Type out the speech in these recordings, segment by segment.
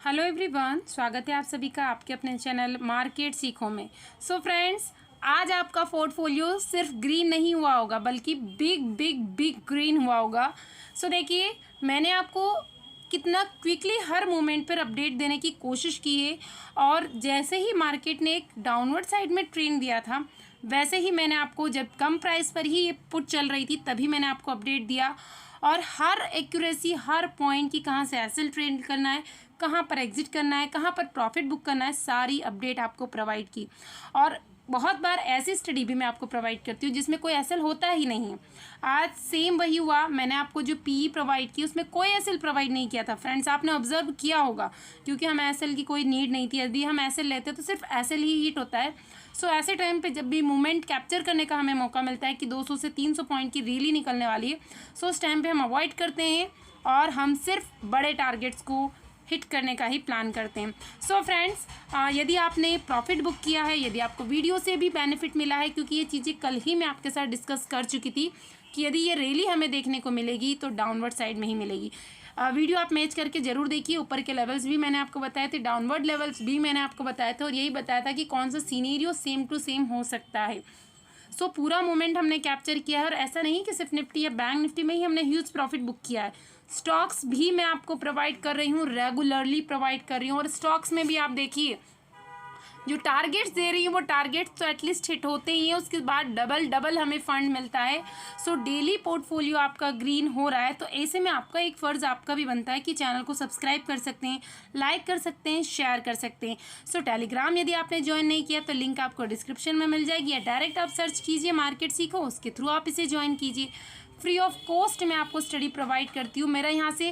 Hello everyone, स्वागत है आप सभी का आपके अपने चैनल मार्केट सीखो में। सो फ्रेंड्स, आज आपका पोर्टफोलियो सिर्फ ग्रीन नहीं हुआ होगा बल्कि बिग बिग बिग ग्रीन हुआ होगा। सो देखिए, मैंने आपको कितना क्विकली हर मोमेंट पर अपडेट देने की कोशिश की है और जैसे ही मार्केट ने एक डाउनवर्ड साइड में ट्रेंड दिया था वैसे ही मैंने आपको, जब कम प्राइस पर ही ये पुट चल रही थी तभी मैंने आपको अपडेट दिया और हर एक्यूरेसी, हर पॉइंट की कहाँ से एसएल ट्रेड करना है, कहाँ पर एग्जिट करना है, कहाँ पर प्रॉफिट बुक करना है, सारी अपडेट आपको प्रोवाइड की। और बहुत बार ऐसी स्टडी भी मैं आपको प्रोवाइड करती हूँ जिसमें कोई एसएल होता ही नहीं है। आज सेम वही हुआ, मैंने आपको जो पीई प्रोवाइड की उसमें कोई एसएल प्रोवाइड नहीं किया था। फ्रेंड्स, आपने ऑब्जर्व किया होगा क्योंकि हम एसएल की कोई नीड नहीं थी। यदि हम एसएल लेते तो सिर्फ एसएल ही हिट होता है। सो ऐसे टाइम पे जब भी मूवमेंट कैप्चर करने का हमें मौका मिलता है कि 200 से 300 पॉइंट की रैली निकलने वाली है, सो उस टाइम पे हम अवॉइड करते हैं और हम सिर्फ बड़े टारगेट्स को हिट करने का ही प्लान करते हैं। सो फ्रेंड्स, यदि आपने प्रॉफिट बुक किया है, यदि आपको वीडियो से भी बेनिफिट मिला है, क्योंकि ये चीज़ें कल ही मैं आपके साथ डिस्कस कर चुकी थी कि यदि ये रैली हमें देखने को मिलेगी तो डाउनवर्ड साइड में ही मिलेगी। वीडियो आप मैच करके ज़रूर देखिए। ऊपर के लेवल्स भी मैंने आपको बताए थे, डाउनवर्ड लेवल्स भी मैंने आपको बताए थे और यही बताया था कि कौन सा सीनेरियो सेम टू सेम हो सकता है। सो पूरा मोमेंट हमने कैप्चर किया है और ऐसा नहीं कि सिर्फ निफ्टी या बैंक निफ्टी में ही हमने ह्यूज प्रॉफिट बुक किया है। स्टॉक्स भी मैं आपको प्रोवाइड कर रही हूँ, रेगुलरली प्रोवाइड कर रही हूँ और स्टॉक्स में भी आप देखिए जो टारगेट्स दे रही हूँ वो टारगेट्स तो एटलीस्ट हिट होते ही हैं, उसके बाद डबल डबल हमें फंड मिलता है। सो डेली पोर्टफोलियो आपका ग्रीन हो रहा है, तो ऐसे में आपका एक फ़र्ज़ आपका भी बनता है कि चैनल को सब्सक्राइब कर सकते हैं, लाइक कर सकते हैं, शेयर कर सकते हैं। सो टेलीग्राम यदि आपने ज्वाइन नहीं किया तो लिंक आपको डिस्क्रिप्शन में मिल जाएगी या डायरेक्ट आप सर्च कीजिए मार्केट सीखो, उसके थ्रू आप इसे ज्वाइन कीजिए। फ्री ऑफ कॉस्ट मैं आपको स्टडी प्रोवाइड करती हूँ। मेरा यहाँ से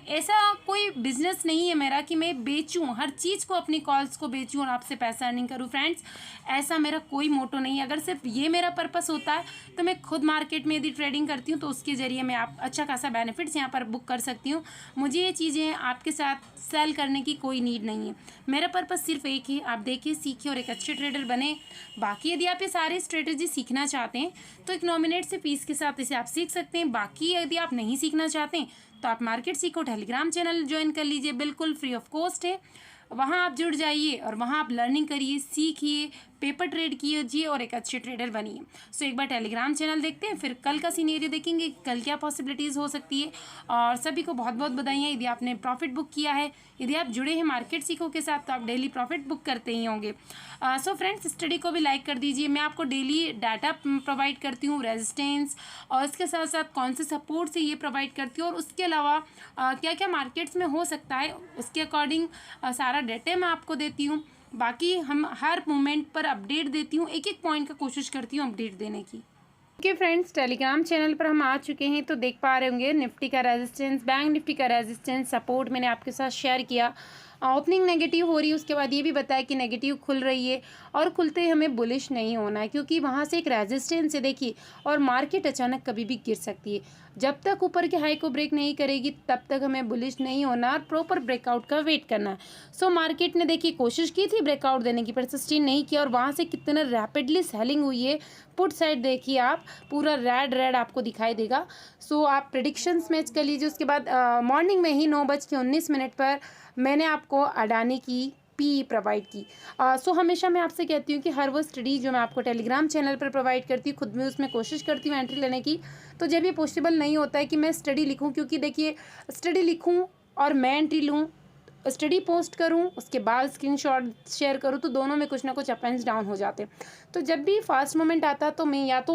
ऐसा कोई बिजनेस नहीं है मेरा कि मैं बेचूँ, हर चीज़ को, अपनी कॉल्स को बेचूँ और आपसे पैसा अर्निंग करूँ। फ्रेंड्स, ऐसा मेरा कोई मोटो नहीं है। अगर सिर्फ ये मेरा पर्पस होता है तो मैं खुद मार्केट में यदि ट्रेडिंग करती हूँ तो उसके ज़रिए मैं आप अच्छा खासा बेनिफिट्स यहाँ पर बुक कर सकती हूँ। मुझे ये चीज़ें आपके साथ सेल करने की कोई नीड नहीं है। मेरा पर्पस सिर्फ एक ही, आप देखिए, सीखिए और एक अच्छे ट्रेडर बने। बाकी यदि आप ये सारी स्ट्रेटेजी सीखना चाहते हैं तो एक नॉमिनेट से फीस के साथ इसे आप सीख सकते हैं। बाकी यदि आप नहीं सीखना चाहते हैं तो आप मार्केट सीखो टेलीग्राम चैनल ज्वाइन कर लीजिए, बिल्कुल फ्री ऑफ कॉस्ट है। वहाँ आप जुड़ जाइए और वहाँ आप लर्निंग करिए, सीखिए, पेपर ट्रेड कीजिए और एक अच्छे ट्रेडर बनिए। सो एक बार टेलीग्राम चैनल देखते हैं, फिर कल का सीनेरियो देखेंगे, कल क्या पॉसिबिलिटीज़ हो सकती है। और सभी को बहुत बहुत बधाइयाँ यदि आपने प्रॉफिट बुक किया है। यदि आप जुड़े हैं मार्केट सीखो के साथ तो आप डेली प्रॉफिट बुक करते ही होंगे। सो फ्रेंड्स, स्टडी को भी लाइक कर दीजिए। मैं आपको डेली डाटा प्रोवाइड करती हूँ, रेजिस्टेंस और इसके साथ साथ कौन से सपोर्ट से ये प्रोवाइड करती हूँ और उसके अलावा क्या क्या मार्केट्स में हो सकता है, उसके अकॉर्डिंग सारा डेटा मैं आपको देती हूँ। बाकी हम हर मोमेंट पर अपडेट देती हूँ, एक एक पॉइंट का कोशिश करती हूँ अपडेट देने की। ओके फ्रेंड्स, टेलीग्राम चैनल पर हम आ चुके हैं तो देख पा रहे होंगे निफ्टी का रेजिस्टेंस, बैंक निफ्टी का रेजिस्टेंस, सपोर्ट मैंने आपके साथ शेयर किया। ओपनिंग नेगेटिव हो रही है, उसके बाद ये भी बताया कि नेगेटिव खुल रही है और खुलते ही हमें बुलिश नहीं होना है क्योंकि वहाँ से एक रेजिस्टेंस है देखिए, और मार्केट अचानक कभी भी गिर सकती है। जब तक ऊपर के हाई को ब्रेक नहीं करेगी तब तक हमें बुलिश नहीं होना और प्रॉपर ब्रेकआउट का वेट करना है। सो मार्केट ने देखिए कोशिश की थी ब्रेकआउट देने की पर सस्टेन नहीं किया और वहाँ से कितना रैपिडली सेलिंग हुई है। पुट साइड देखिए आप, पूरा रेड रेड आपको दिखाई देगा। सो आप प्रेडिक्शंस मैच कर लीजिए। उसके बाद मॉर्निंग में ही 9:19 पर मैंने आपको अडानी की पी प्रोवाइड की। सो हमेशा मैं आपसे कहती हूँ कि हर वो स्टडी जो मैं आपको टेलीग्राम चैनल पर प्रोवाइड करती हूँ, खुद भी उसमें कोशिश करती हूँ एंट्री लेने की। तो जब ये पॉसिबल नहीं होता है कि मैं स्टडी लिखूँ, क्योंकि देखिए स्टडी लिखूँ और मैं एंट्री लूँ, स्टडी पोस्ट करूं उसके बाद स्क्रीनशॉट शेयर करूं, तो दोनों में कुछ ना कुछ अप एंड डाउन हो जाते हैं। तो जब भी फास्ट मोमेंट आता है तो मैं या तो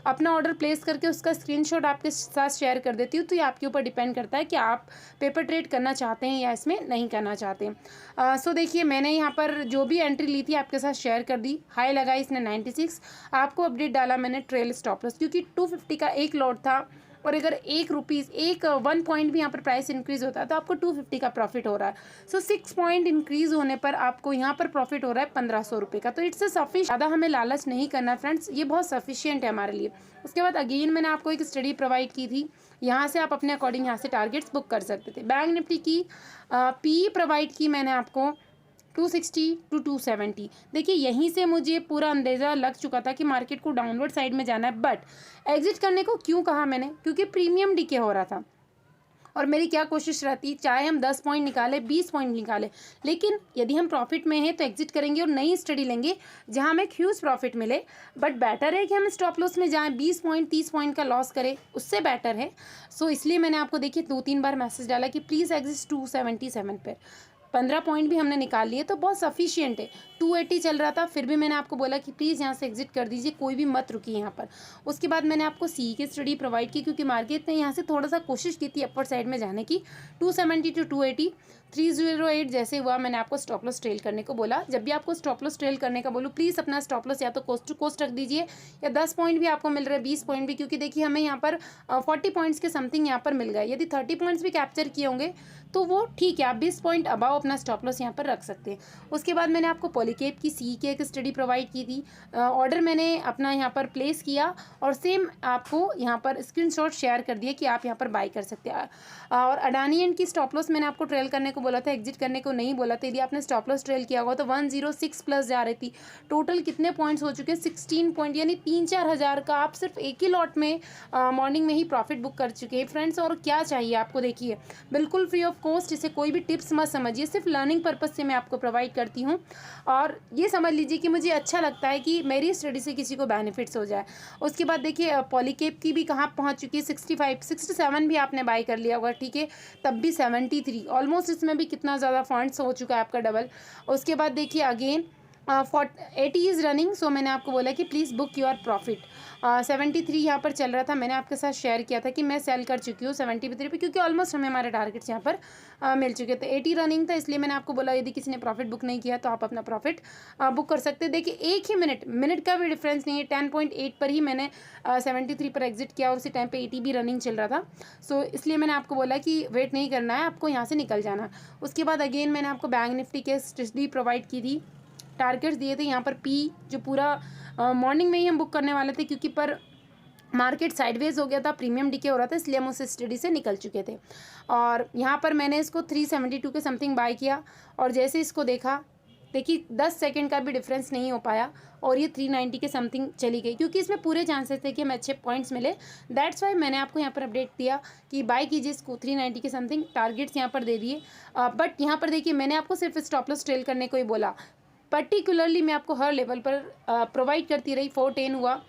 अपना ऑर्डर प्लेस करके उसका स्क्रीनशॉट आपके साथ शेयर कर देती हूँ। तो ये आपके ऊपर डिपेंड करता है कि आप पेपर ट्रेड करना चाहते हैं या इसमें नहीं करना चाहते हैं। सो देखिए, मैंने यहाँ पर जो भी एंट्री ली थी आपके साथ शेयर कर दी। हाई लगाई इसने 96, आपको अपडेट डाला मैंने ट्रेल स्टॉप लॉस, क्योंकि 250 का एक लॉट था और अगर एक 1 पॉइंट भी यहाँ पर प्राइस इंक्रीज होता है तो आपको 250 का प्रॉफिट हो रहा है। सो 6 पॉइंट इंक्रीज होने पर आपको यहाँ पर प्रॉफिट हो रहा है 1500 रुपये का। तो इट्स सफिशिएंट, ज़्यादा हमें लालच नहीं करना फ्रेंड्स, ये बहुत सफिशिएंट है हमारे लिए। उसके बाद अगेन मैंने आपको एक स्टडी प्रोवाइड की थी, यहाँ से आप अपने अकॉर्डिंग यहाँ से टारगेट्स बुक कर सकते थे। बैंक निफ्टी की पी प्रोवाइड की मैंने आपको 260 टू 270। देखिए यहीं से मुझे पूरा अंदाज़ा लग चुका था कि मार्केट को डाउनवर्ड साइड में जाना है, बट एग्जिट करने को क्यों कहा मैंने, क्योंकि प्रीमियम डीके हो रहा था और मेरी क्या कोशिश रहती, चाहे हम 10 पॉइंट निकालें, 20 पॉइंट निकालें, लेकिन यदि हम प्रॉफिट में हैं तो एग्जिट करेंगे और नई स्टडी लेंगे जहां हमें ह्यूज प्रॉफिट मिले। बट बेटर है कि हम स्टॉप लॉस में जाएं, 20 पॉइंट 30 पॉइंट का लॉस करें, उससे बेटर है। सो इसलिए मैंने आपको देखिए 2-3 बार मैसेज डाला कि प्लीज़ एग्जिट 277 पर। 15 पॉइंट भी हमने निकाल लिए तो बहुत सफिशियंट है। 280 चल रहा था, फिर भी मैंने आपको बोला कि प्लीज़ यहाँ से एग्जिट कर दीजिए, कोई भी मत रुकिए यहाँ पर। उसके बाद मैंने आपको सी की स्टडी प्रोवाइड की, क्योंकि मार्केट ने यहाँ से थोड़ा सा कोशिश की थी अपर साइड में जाने की, 270 टू 280, 308 जैसे हुआ मैंने आपको स्टॉप लॉस ट्रेल करने को बोला। जब भी आपको स्टॉप लॉस ट्रेल करने का बोलूँ, प्लीज़ अपना स्टॉप लॉस या तो कोस्ट टू कोस्ट रख दीजिए, या 10 पॉइंट भी आपको मिल रहा है, 20 पॉइंट भी, क्योंकि देखिए हमें यहाँ पर 40 पॉइंट्स के समथिंग यहाँ पर मिल गए। यदि 30 पॉइंट्स भी कैप्चर किए होंगे तो वो ठीक है, आप 20 पॉइंट अबाव अपना स्टॉप लॉस यहाँ पर रख सकते हैं। उसके बाद मैंने आपको पॉलीकेप की सी की एक स्टडी प्रोवाइड की थी। ऑर्डर मैंने अपना यहाँ पर प्लेस किया और सेम आपको यहाँ पर स्क्रीनशॉट शेयर कर दिया कि आप यहाँ पर बाय कर सकते हैं। और अडानी एंड की स्टॉप लॉस मैंने आपको ट्रेल करने को बोला था, एग्जिट करने को नहीं बोला था। यदि आपने स्टॉप लॉस ट्रेल किया होगा तो 106 प्लस जा रही थी। टोटल कितने पॉइंट्स हो चुके हैं, 16 पॉइंट, यानी 3-4 हज़ार का आप सिर्फ एक ही लॉट में मॉर्निंग में ही प्रॉफिट बुक कर चुके हैं फ्रेंड्स। और क्या चाहिए आपको, देखिए बिल्कुल फ्री ऑफ कॉस्ट, इसे कोई भी टिप्स मत समझिए, सिर्फ लर्निंग पर्पज से मैं आपको प्रोवाइड करती हूँ। और ये समझ लीजिए कि मुझे अच्छा लगता है कि मेरी स्टडी से किसी को बेनिफिट्स हो जाए। उसके बाद देखिए पॉलीकेप की भी कहाँ पहुँच चुकी है, 65 67 भी आपने बाय कर लिया होगा, ठीक है, तब भी 73, ऑलमोस्ट इसमें भी कितना ज़्यादा फंड्स हो चुका है आपका डबल। उसके बाद देखिए अगेन 80 इज़ रनिंग, सो मैंने आपको बोला कि प्लीज़ बुक योर प्रॉफिट। 73 यहाँ पर चल रहा था, मैंने आपके साथ शेयर किया था कि मैं सेल कर चुकी हूँ 73 पे, क्योंकि ऑलमोस्ट हमें हमारे टारगेट्स यहाँ पर मिल चुके थे। 80 रनिंग था, इसलिए मैंने आपको बोला यदि किसी ने प्रॉफिट बुक नहीं किया तो आप अपना प्रॉफिट बुक कर सकते हैं। देखिए एक ही मिनट का भी डिफरेंस नहीं है, 10.8 पर ही मैंने 73 पर एग्जिट किया और उसी टाइम पे 80 भी रनिंग चल रहा था। सो इसलिए मैंने आपको बोला कि वेट नहीं करना है, आपको यहाँ से निकल जाना। उसके बाद अगेन मैंने आपको बैंक निफ्टी के स्टडी प्रोवाइड की थी, टारगेट्स दिए थे यहाँ पर पी, जो पूरा मॉर्निंग में ही हम बुक करने वाले थे, क्योंकि पर मार्केट साइडवेज हो गया था, प्रीमियम डीके हो रहा था, इसलिए हम उस स्टडी से निकल चुके थे। और यहाँ पर मैंने इसको 372 के समथिंग बाय किया, और जैसे इसको देखा, देखिए 10 सेकंड का भी डिफरेंस नहीं हो पाया और ये 390 के समथिंग चली गई, क्योंकि इसमें पूरे चांसेस थे कि हमें अच्छे पॉइंट्स मिले। दैट्स वाई मैंने आपको यहाँ पर अपडेट दिया कि बाय कीजिए इसको, 390 के समथिंग टारगेट्स यहाँ पर दे दिए। बट यहाँ पर देखिए मैंने आपको सिर्फ स्टॉप लॉस ट्रेल करने को ही बोला, पर्टिकुलरली मैं आपको हर लेवल पर प्रोवाइड करती रही। 410 हुआ,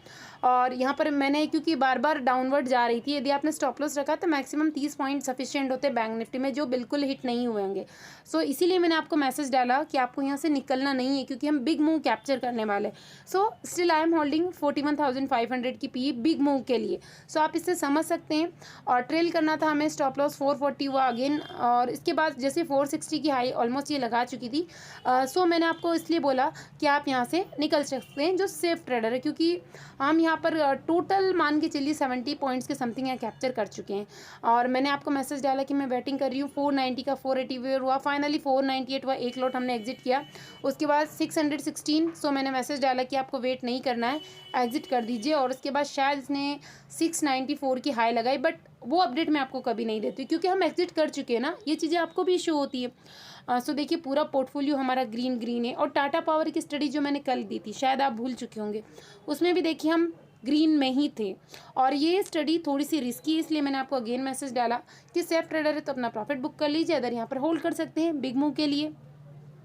और यहाँ पर मैंने क्योंकि बार बार डाउनवर्ड जा रही थी, यदि आपने स्टॉप लॉस रखा तो मैक्सिमम 30 पॉइंट सफिशिएंट होते हैं बैंक निफ्टी में, जो बिल्कुल हिट नहीं हुए होंगे। सो इसीलिए मैंने आपको मैसेज डाला कि आपको यहाँ से निकलना नहीं है, क्योंकि हम बिग मूव कैप्चर करने वाले। So still I am holding 41,500 की पी बिग मूव के लिए। सो आप इससे समझ सकते हैं। और ट्रेल करना था हमें, स्टॉप लॉस 440 हुआ अगेन, और इसके बाद जैसे 460 की हाई ऑलमोस्ट ये लगा चुकी थी। सो मैंने आपको इसलिए बोला कि आप यहाँ से निकल सकते हैं जो सेफ ट्रेडर है, क्योंकि हम यहाँ पर टोटल मान के चलिए 70 पॉइंट्स के समथिंग यहाँ कैप्चर कर चुके हैं। और मैंने आपको मैसेज डाला कि मैं वेटिंग कर रही हूँ। 490 का 480 वेयर हुआ, फाइनली 498 हुआ, एक लॉट हमने एग्जिट किया। उसके बाद 616, सो मैंने मैसेज डाला कि आपको वेट नहीं करना है, एग्जिट कर दीजिए। और उसके बाद शायद इसने 694 की हाई लगाई, बट वो अपडेट मैं आपको कभी नहीं देती, क्योंकि हम एग्जिट कर चुके हैं ना, ये चीज़ें आपको भी इशू होती है। सो देखिए पूरा पोर्टफोलियो हमारा ग्रीन है। और टाटा पावर की स्टडी जो मैंने कल दी थी, शायद आप भूल चुके होंगे, उसमें भी देखिए हम ग्रीन में ही थे। और ये स्टडी थोड़ी सी रिस्की है, इसलिए मैंने आपको अगेन मैसेज डाला कि सेफ ट्रेडर है तो अपना प्रॉफिट बुक कर लीजिए, अदर यहाँ पर होल्ड कर सकते हैं बिग मूव के लिए।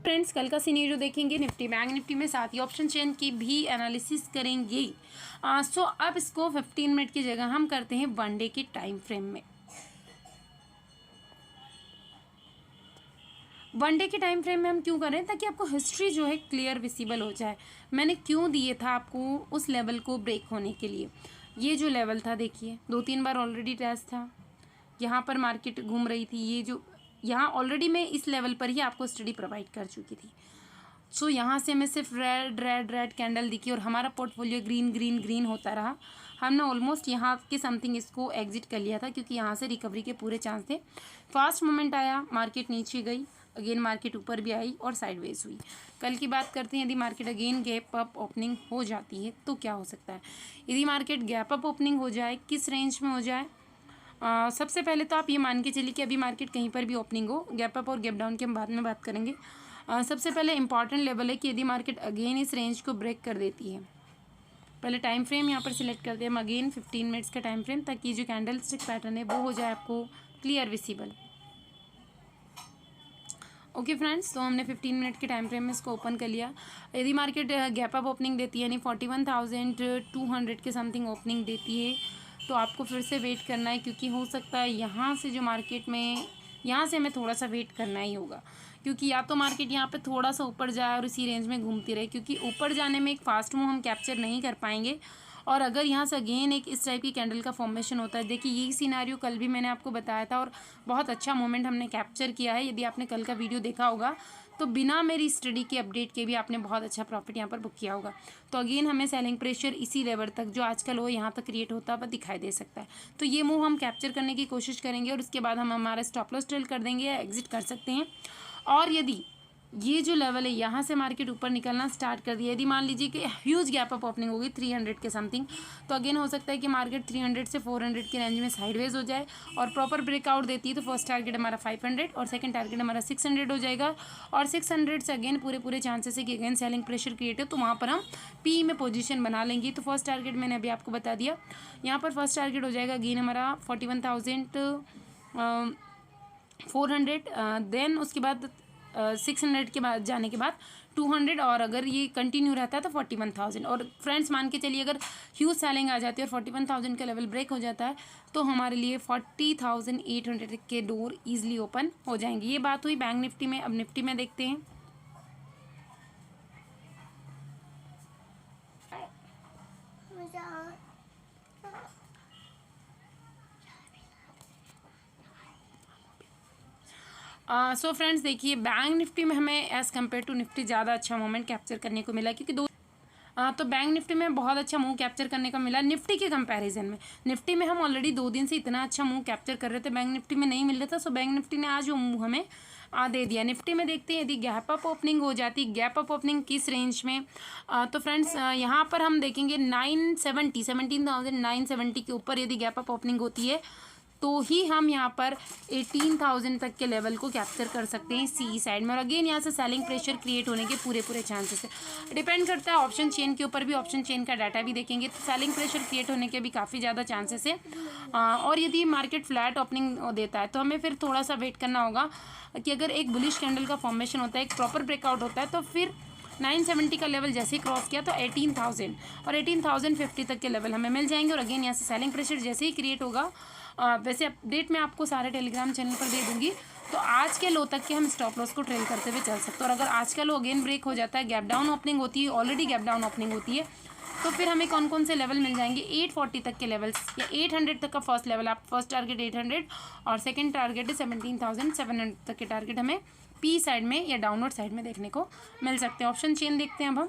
फ्रेंड्स कल का सीनियर जो देखेंगे निफ्टी बैंक निफ्टी में, साथ ही ऑप्शन चेन की भी एनालिसिस करेंगे। सो अब इसको 15 मिनट की जगह हम करते हैं 1 डे के टाइम फ्रेम में। 1 डे के टाइम फ्रेम में हम क्यों करें, ताकि आपको हिस्ट्री जो है क्लियर विजिबल हो जाए। मैंने क्यों दिए था आपको उस लेवल को ब्रेक होने के लिए। ये जो लेवल था देखिए 2-3 बार ऑलरेडी टेस्ट था, यहाँ पर मार्केट घूम रही थी, ये जो यहाँ ऑलरेडी मैं इस लेवल पर ही आपको स्टडी प्रोवाइड कर चुकी थी। सो यहाँ से हमें सिर्फ रेड कैंडल दिखी और हमारा पोर्टफोलियो ग्रीन होता रहा। हमने ऑलमोस्ट यहाँ के समथिंग इसको एग्जिट कर लिया था, क्योंकि यहाँ से रिकवरी के पूरे चांस थे। फास्ट मोमेंट आया, मार्केट नीचे गई, अगेन मार्केट ऊपर भी आई और साइडवेज हुई। कल की बात करते हैं, यदि market again gap up opening हो जाती है तो क्या हो सकता है। यदि मार्केट गैप अप ओपनिंग हो जाए, किस रेंज में हो जाए, सबसे पहले तो आप ये मान के चलिए कि अभी मार्केट कहीं पर भी ओपनिंग हो, गैप अप और गैप डाउन की हम बाद में बात करेंगे। सबसे पहले इंपॉर्टेंट लेवल है कि यदि मार्केट अगेन इस रेंज को ब्रेक कर देती है, पहले टाइम फ्रेम यहाँ पर सिलेक्ट करते हैं हम अगेन 15 मिनट्स का टाइम फ्रेम, ताकि जो कैंडल स्टिक पैटर्न है वो हो जाए आपको क्लियर विजिबल। ओके फ्रेंड्स, तो हमने 15 मिनट के टाइम फ्रेम में इसको ओपन कर लिया। यदि मार्केट गैप अप ओपनिंग देती है यानी 41,200 के समथिंग ओपनिंग देती है तो आपको फिर से वेट करना है, क्योंकि हो सकता है यहाँ से जो मार्केट में यहाँ से हमें थोड़ा सा वेट करना ही होगा, क्योंकि या तो मार्केट यहाँ पे थोड़ा सा ऊपर जाए और इसी रेंज में घूमती रहे, क्योंकि ऊपर जाने में एक फास्ट मूव हम कैप्चर नहीं कर पाएंगे। और अगर यहाँ से अगेन एक इस टाइप की कैंडल का फॉर्मेशन होता है, देखिए यही सिनारियो कल भी मैंने आपको बताया था और बहुत अच्छा मोमेंट हमने कैप्चर किया है। यदि आपने कल का वीडियो देखा होगा तो बिना मेरी स्टडी के अपडेट के भी आपने बहुत अच्छा प्रॉफिट यहाँ पर बुक किया होगा। तो अगेन हमें सेलिंग प्रेशर इसी लेवल तक जो आजकल हो यहाँ तक क्रिएट होता हुआ दिखाई दे सकता है। तो ये मूव हम कैप्चर करने की कोशिश करेंगे और उसके बाद हम हमारा स्टॉप लॉस ट्रेल कर देंगे या एग्जिट कर सकते हैं। और यदि ये जो लेवल है यहाँ से मार्केट ऊपर निकलना स्टार्ट कर दिया, यदि मान लीजिए कि ह्यूज गैप अप ओपनिंग होगी 300 के समथिंग, तो अगेन हो सकता है कि मार्केट 300 से 400 के रेंज में साइडवेज हो जाए और प्रॉपर ब्रेकआउट देती है तो फर्स्ट टारगेट हमारा 500 और सेकंड टारगेट हमारा 600 हो जाएगा। और 600 से अगेन पूरे चांसेस है कि अगेन सेलिंग प्रेशर क्रिएट है, तो वहाँ पर हम पी में पोजीशन बना लेंगे। तो फर्स्ट टारगेट मैंने अभी आपको बता दिया, यहाँ पर फर्स्ट टारगेट हो जाएगा अगेन हमारा 41,400, देन उसके बाद 600 के बाद जाने के बाद 200, और अगर ये कंटिन्यू रहता है तो 41,000। और फ्रेंड्स मान के चलिए अगर ह्यूज सेलिंग आ जाती है और 41,000 का लेवल ब्रेक हो जाता है तो हमारे लिए 40,800 के डोर ईजिली ओपन हो जाएंगे। ये बात हुई बैंक निफ्टी में। अब निफ्टी में देखते हैं। सो फ्रेंड्स देखिए, बैंक निफ्टी में हमें एज़ कम्पेयर टू निफ्टी ज़्यादा अच्छा मोमेंट कैप्चर करने को मिला, क्योंकि तो बैंक निफ्टी में बहुत अच्छा मूव कैप्चर करने का मिला निफ्टी के कंपैरिजन में। निफ्टी में हम ऑलरेडी 2 दिन से इतना अच्छा मूव कैप्चर कर रहे थे, बैंक निफ्टी में नहीं मिल रहा था। सो बैंक निफ्टी ने आज वो मूव हमें दे दिया। निफ्टी में देखते हैं यदि गैप अप ओपनिंग हो जाती, गैप अप ओपनिंग किस रेंज में, तो फ्रेंड्स यहाँ पर हम देखेंगे 17,970 के ऊपर यदि गैप अप ओपनिंग होती है तो ही हम यहाँ पर 18,000 तक के लेवल को कैप्चर कर सकते हैं सी साइड में। और अगेन यहाँ से सेलिंग प्रेशर क्रिएट होने के पूरे चांसेस है। डिपेंड करता है ऑप्शन चेन के ऊपर भी, ऑप्शन चेन का डाटा भी देखेंगे तो सेलिंग प्रेशर क्रिएट होने के भी काफ़ी ज़्यादा चांसेस है। और यदि मार्केट फ्लैट ओपनिंग देता है तो हमें फिर थोड़ा सा वेट करना होगा कि अगर एक बुलिश कैंडल का फॉर्मेशन होता है, एक प्रॉपर ब्रेकआउट होता है, तो फिर 970 का लेवल जैसे ही क्रॉस किया तो 18,000 और 18,050 तक के लेवल हमें मिल जाएंगे। और अगेन यहाँ से सेलिंग प्रेशर जैसे ही क्रिएट होगा, वैसे अपडेट मैं आपको सारे टेलीग्राम चैनल पर दे दूंगी, तो आज के लो तक के हम स्टॉप लॉस को ट्रेल करते हुए चल सकते हैं। और अगर आज का लो अगेन ब्रेक हो जाता है, गैप डाउन ओपनिंग होती है, ऑलरेडी गैप डाउन ओपनिंग होती है, तो फिर हमें कौन कौन से लेवल मिल जाएंगे, 840 तक के लेवल्स या 800 तक का फर्स्ट लेवल। आप फर्स्ट टारगेट 800 और सेकंड टारगेट 17,700 तक के टारगेट हमें पी साइड में या डाउनवर्ड साइड में देखने को मिल सकते हैं। ऑप्शन चेन देखते हैं अब हम।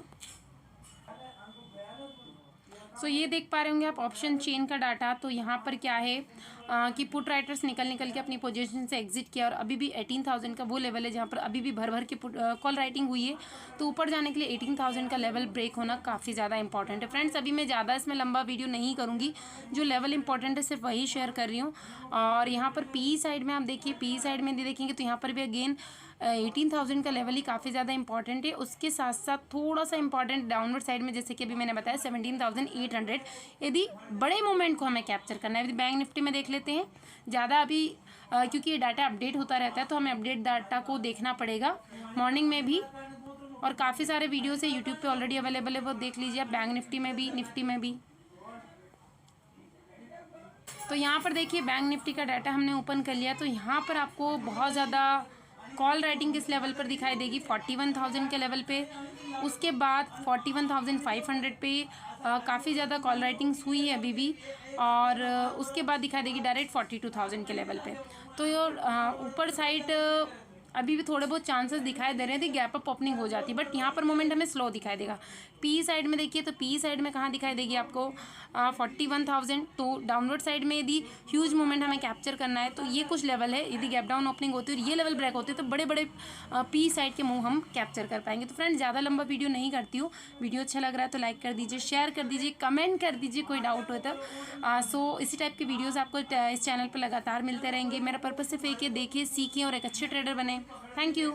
सो ये देख पा रहे होंगे आप ऑप्शन चेन का डाटा। तो यहाँ पर क्या है कि पुट राइटर्स निकल के अपनी पोजीशन से एग्जिट किया और अभी भी 18,000 का वो लेवल है जहाँ पर अभी भी भर के कॉल राइटिंग हुई है। तो ऊपर जाने के लिए 18,000 का लेवल ब्रेक होना काफ़ी ज़्यादा इंपॉर्टेंट है। फ्रेंड्स अभी मैं ज़्यादा इसमें लंबा वीडियो नहीं करूँगी, जो लेवल इंपॉर्टेंट है सिर्फ वही शेयर कर रही हूँ। और यहाँ पर पी साइड में आप देखिए, पी साइड में देखेंगे तो यहाँ पर भी अगेन 18,000 का लेवल ही काफ़ी ज़्यादा इंपॉर्टेंट है। उसके साथ साथ थोड़ा सा इंपॉर्टेंट डाउनवर्ड साइड में, जैसे कि अभी मैंने बताया 17,800, यदि बड़े मोमेंट को हमें कैप्चर करना है। यदि बैंक निफ्टी में देख लेते हैं, ज़्यादा अभी क्योंकि ये डाटा अपडेट होता रहता है तो हमें अपडेट डाटा को देखना पड़ेगा मॉर्निंग में भी, और काफ़ी सारे वीडियोस है यूट्यूब पे ऑलरेडी अवेलेबल है, वो देख लीजिए आप, बैंक निफ्टी में भी निफ्टी में भी। तो यहाँ पर देखिए बैंक निफ्टी का डाटा हमने ओपन कर लिया, तो यहाँ पर आपको बहुत ज़्यादा कॉल राइटिंग किस लेवल पर दिखाई देगी, 41,000 के लेवल पे। उसके बाद 41,500 पे काफ़ी ज़्यादा कॉल राइटिंग्स हुई है अभी भी, और उसके बाद दिखाई देगी डायरेक्ट 42,000 के लेवल पे। तो ऊपर साइड अभी भी थोड़े बहुत चांसेस दिखाई दे रहे हैं, गैप अप ओपनिंग हो जाती है, बट यहाँ पर मोमेंट हमें स्लो दिखाई देगा। पी साइड में देखिए तो पी साइड में कहाँ दिखाई देगी आपको 41,000। तो डाउनवर्ड साइड में यदि ह्यूज मोमेंट हमें कैप्चर करना है तो ये कुछ लेवल है, यदि गैप डाउन ओपनिंग होती है और ये लेवल ब्रेक होते हैं तो बड़े बड़े पी साइड के मूव हम कैप्चर कर पाएंगे। तो फ्रेंड्स ज़्यादा लंबा वीडियो नहीं करती हूँ, वीडियो अच्छा लग रहा है तो लाइक कर दीजिए, शेयर कर दीजिए, कमेंट कर दीजिए कोई डाउट हो तो। सो इसी टाइप के वीडियोज़ आपको इस चैनल पर लगातार मिलते रहेंगे। मेरा पर्पज़ सिर्फ एक है, देखिए, सीखें और एक अच्छे ट्रेडर बने। Thank you.